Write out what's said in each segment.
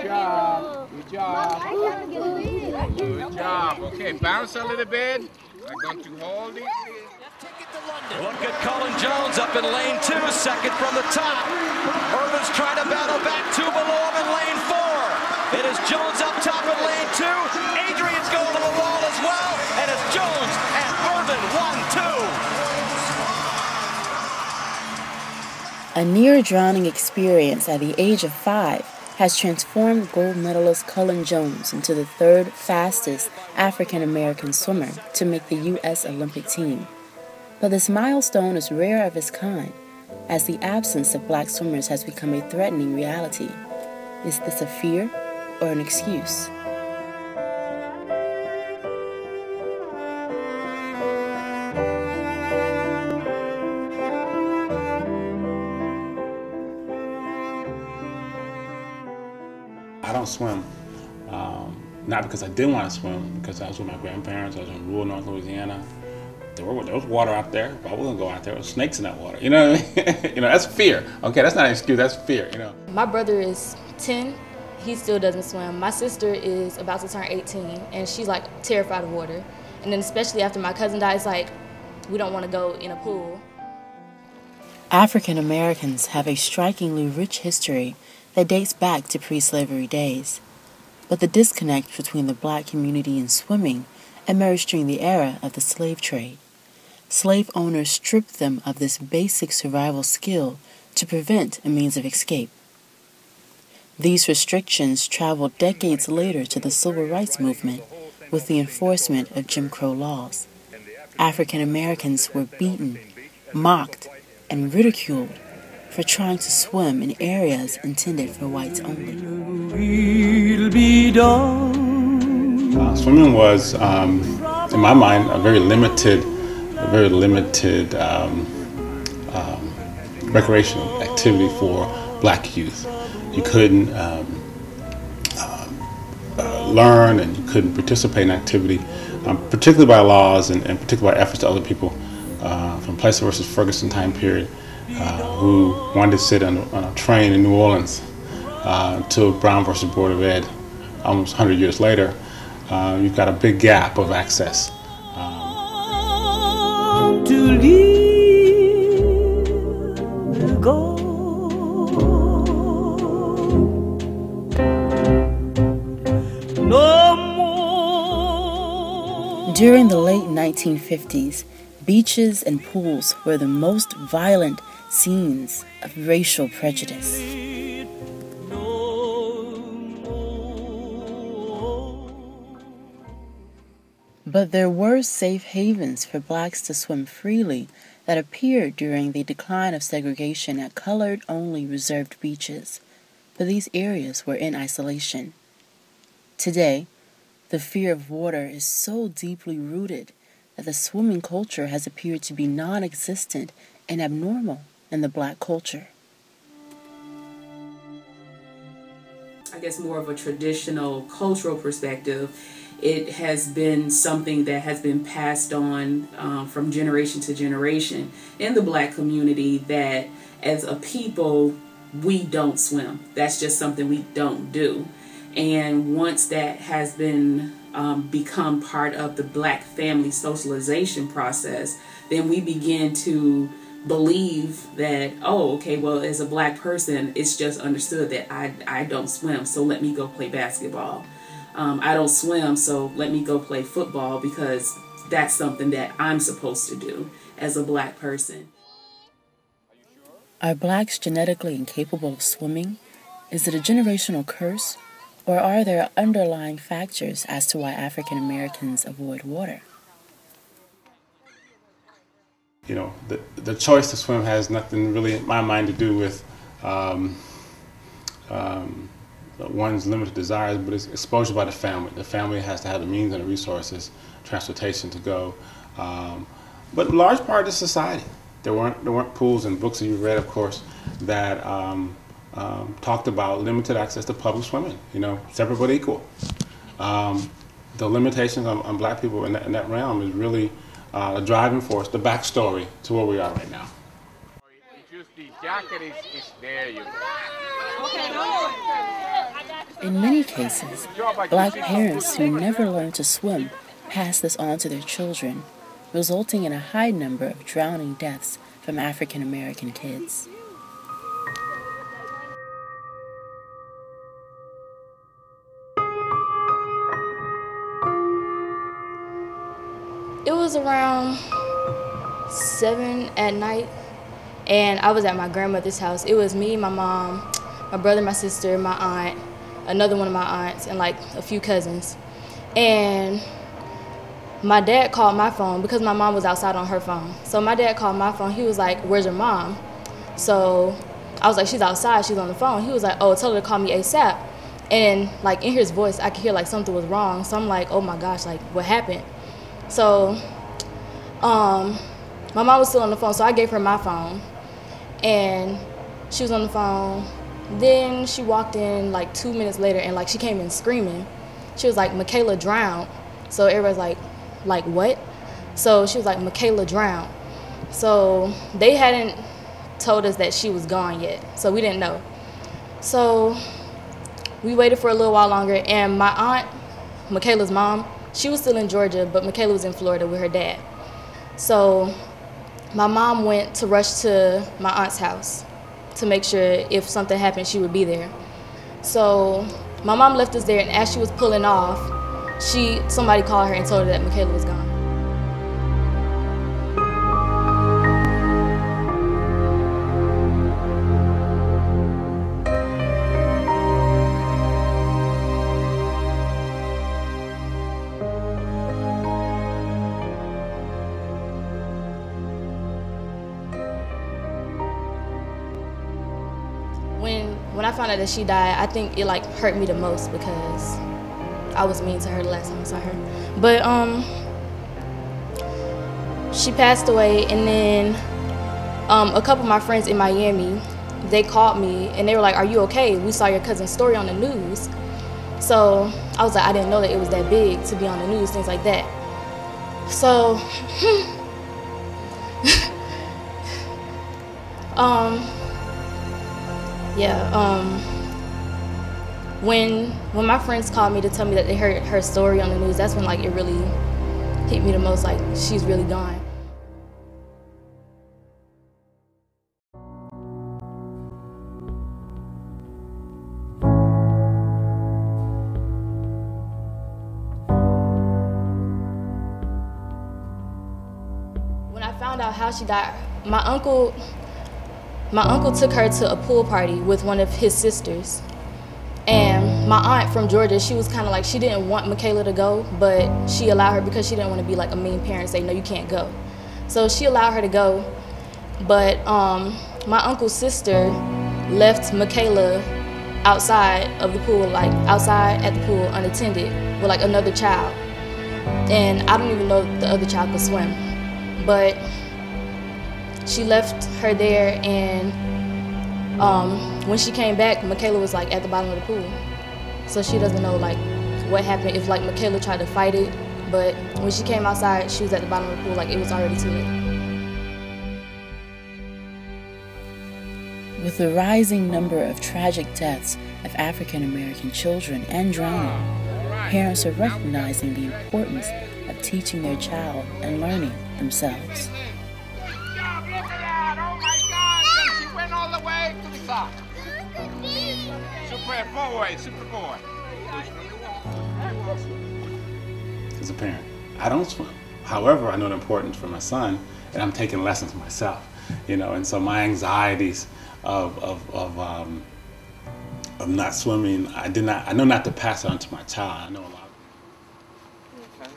job. Good job. Good job. Okay, bounce a little bit. I'm going to hold it. Look at Cullen Jones up in lane 2, second from the top. Irvin's trying to battle back 2 below him in lane 4. It is Jones up top in lane 2. Adrian's going to the wall as well. And it's Jones and Irvin 1-2. A near-drowning experience at the age of 5 has transformed gold medalist Cullen Jones into the 3rd fastest African-American swimmer to make the U.S. Olympic team. But this milestone is rare of its kind, as the absence of black swimmers has become a threatening reality. Is this a fear or an excuse? I don't swim, not because I didn't want to swim, because I was with my grandparents. I was in rural North Louisiana. There was water out there, but I wasn't going out there. There was snakes in that water. You know what I mean? That's fear. Okay, that's not an excuse. That's fear. My brother is 10. He still doesn't swim. My sister is about to turn 18, and she's like terrified of water. And then especially after my cousin died, it's like we don't want to go in a pool. African Americans have a strikingly rich history that dates back to pre-slavery days. But the disconnect between the black community and swimming emerged during the era of the slave trade. Slave owners stripped them of this basic survival skill to prevent a means of escape. These restrictions traveled decades later to the Civil Rights Movement with the enforcement of Jim Crow laws. African Americans were beaten, mocked, and ridiculed for trying to swim in areas intended for whites only. Swimming was, in my mind, a very limited recreational activity for black youth. You couldn't learn and you couldn't participate in activity, particularly by laws and particularly by efforts to other people from Plessy versus Ferguson time period, who wanted to sit on a train in New Orleans until Brown versus Board of Ed, almost 100 years later. You've got a big gap of access. During the late 1950s, beaches and pools were the most violent scenes of racial prejudice. But there were safe havens for blacks to swim freely that appeared during the decline of segregation at colored-only reserved beaches, but these areas were in isolation. Today, the fear of water is so deeply rooted that the swimming culture has appeared to be non-existent and abnormal in the black culture. I guess more of a traditional cultural perspective, it has been something that has been passed on from generation to generation in the black community, that as a people, we don't swim. That's just something we don't do. And once that has been become part of the black family socialization process, then we begin to believe that, oh, okay, well, as a black person, it's just understood that I don't swim, so let me go play basketball. I don't swim, so let me go play football because that's something that I'm supposed to do as a black person. Are blacks genetically incapable of swimming? Is it a generational curse? Or are there underlying factors as to why African Americans avoid water? You know, the choice to swim has nothing really, in my mind, to do with one's limited desires, but it's exposure by the family. The family has to have the means and the resources, transportation to go. But in large part of society. There weren't pools and books that you read, of course, that talked about limited access to public swimming, you know, separate but equal. The limitations on black people in that realm is really the driving force, the backstory to where we are right now. Just the jacket is there, you know. Okay, In many cases, black parents who never learned to swim pass this on to their children, resulting in a high number of drowning deaths from African American kids. It was around 7 at night, and I was at my grandmother's house. It was me, my mom, my brother, my sister, my aunt, another one of my aunts, and like a few cousins. And my dad called my phone because my mom was outside on her phone. So my dad called my phone. He was like, "Where's your mom?" So I was like, "She's outside, she's on the phone." He was like, "Oh, tell her to call me ASAP." And like in his voice, I could hear like something was wrong. So I'm like, "Oh my gosh, like what happened?" So my mom was still on the phone, so I gave her my phone, and she was on the phone. Then she walked in like 2 minutes later, and like she came in screaming. She was like, "Michaela drowned." So everybody's like what? So she was like, "Michaela drowned." So they hadn't told us that she was gone yet, so we didn't know. So we waited for a little while longer, and my aunt, Michaela's mom, she was still in Georgia, but Michaela was in Florida with her dad. So my mom went to rush to my aunt's house to make sure if something happened, she would be there. So my mom left us there, and as she was pulling off, somebody called her and told her that Michaela was gone. When I found out that she died, I think it like hurt me the most because I was mean to her the last time I saw her. But she passed away, and then a couple of my friends in Miami, they called me and they were like, "Are you okay? We saw your cousin's story on the news." So I was like, I didn't know that it was that big to be on the news, things like that. So when my friends called me to tell me that they heard her story on the news, that's when like it really hit me the most, like she's really gone. When I found out how she died, my uncle took her to a pool party with one of his sisters. And my aunt from Georgia, she was kind of like, she didn't want Michaela to go, but she allowed her because she didn't want to be like a mean parent and say, "No, you can't go." So she allowed her to go. But my uncle's sister left Michaela outside of the pool, like outside at the pool unattended with like another child. And I don't even know if the other child could swim. But she left her there, and when she came back, Michaela was like at the bottom of the pool. So she doesn't know like what happened, if like Michaela tried to fight it, but when she came outside, she was at the bottom of the pool, like it was already too late. With the rising number of tragic deaths of African American children and drowning, parents are recognizing the importance of teaching their child and learning themselves. Super boy. As a parent, I don't swim. However, I know the importance for my son, and I'm taking lessons myself, and so my anxieties of not swimming, I know not to pass it on to my child. I know a lot. Okay.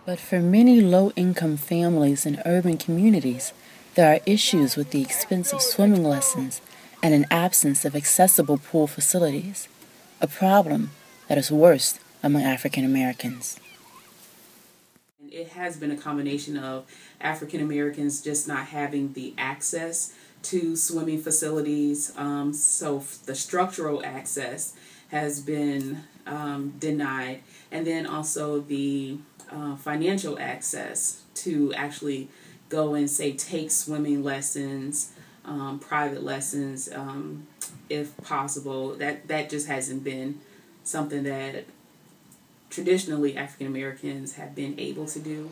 But for many low-income families in urban communities, there are issues with the expense of swimming lessons and an absence of accessible pool facilities, a problem that is worst among African Americans. It has been a combination of African Americans just not having the access to swimming facilities, so the structural access has been denied, and then also the financial access to actually go and say take swimming lessons, private lessons, if possible. That just hasn't been something that traditionally African Americans have been able to do.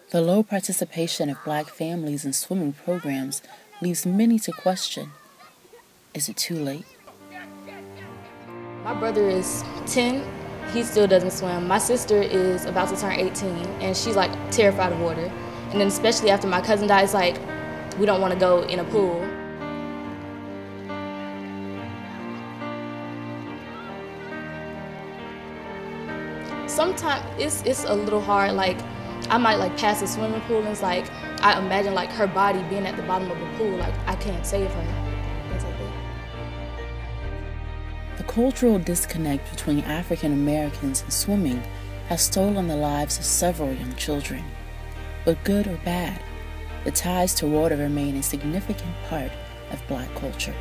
The low participation of Black families in swimming programs leaves many to question. Is it too late? My brother is 10. He still doesn't swim. My sister is about to turn 18, and she's like terrified of water. And then especially after my cousin dies, like, we don't want to go in a pool. Sometimes it's a little hard. Like, I might like pass a swimming pool, and it's like I imagine like her body being at the bottom of the pool. Like, I can't save her. Things like that. The cultural disconnect between African Americans and swimming has stolen the lives of several young children. But good or bad, the ties to water remain a significant part of Black culture.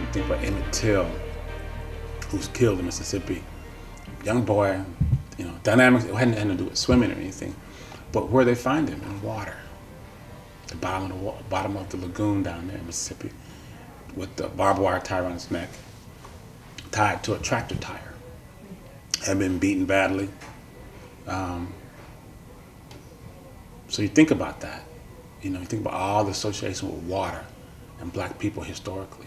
You think about Emmett Till, who was killed in Mississippi. Young boy, dynamics, it hadn't to do with swimming or anything, but where they find him in water. The bottom of the lagoon down there in Mississippi, with the barbed wire tie around his neck, tied to a tractor tire. Had been beaten badly. So you think about that. You think about all the association with water and Black people historically.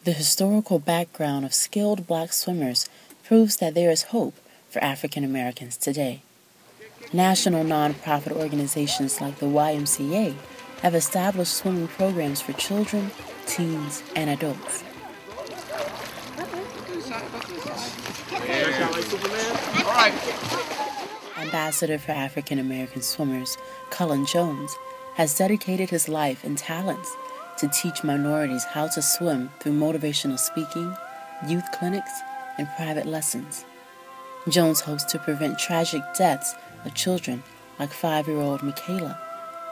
The historical background of skilled Black swimmers proves that there is hope for African Americans today. National nonprofit organizations like the YMCA have established swimming programs for children, teens, and adults. All right. Ambassador for African American Swimmers, Cullen Jones, has dedicated his life and talents to teach minorities how to swim through motivational speaking, youth clinics, and private lessons. Jones hopes to prevent tragic deaths of children like 5-year-old Michaela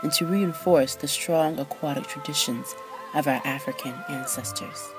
and to reinforce the strong aquatic traditions of our African ancestors.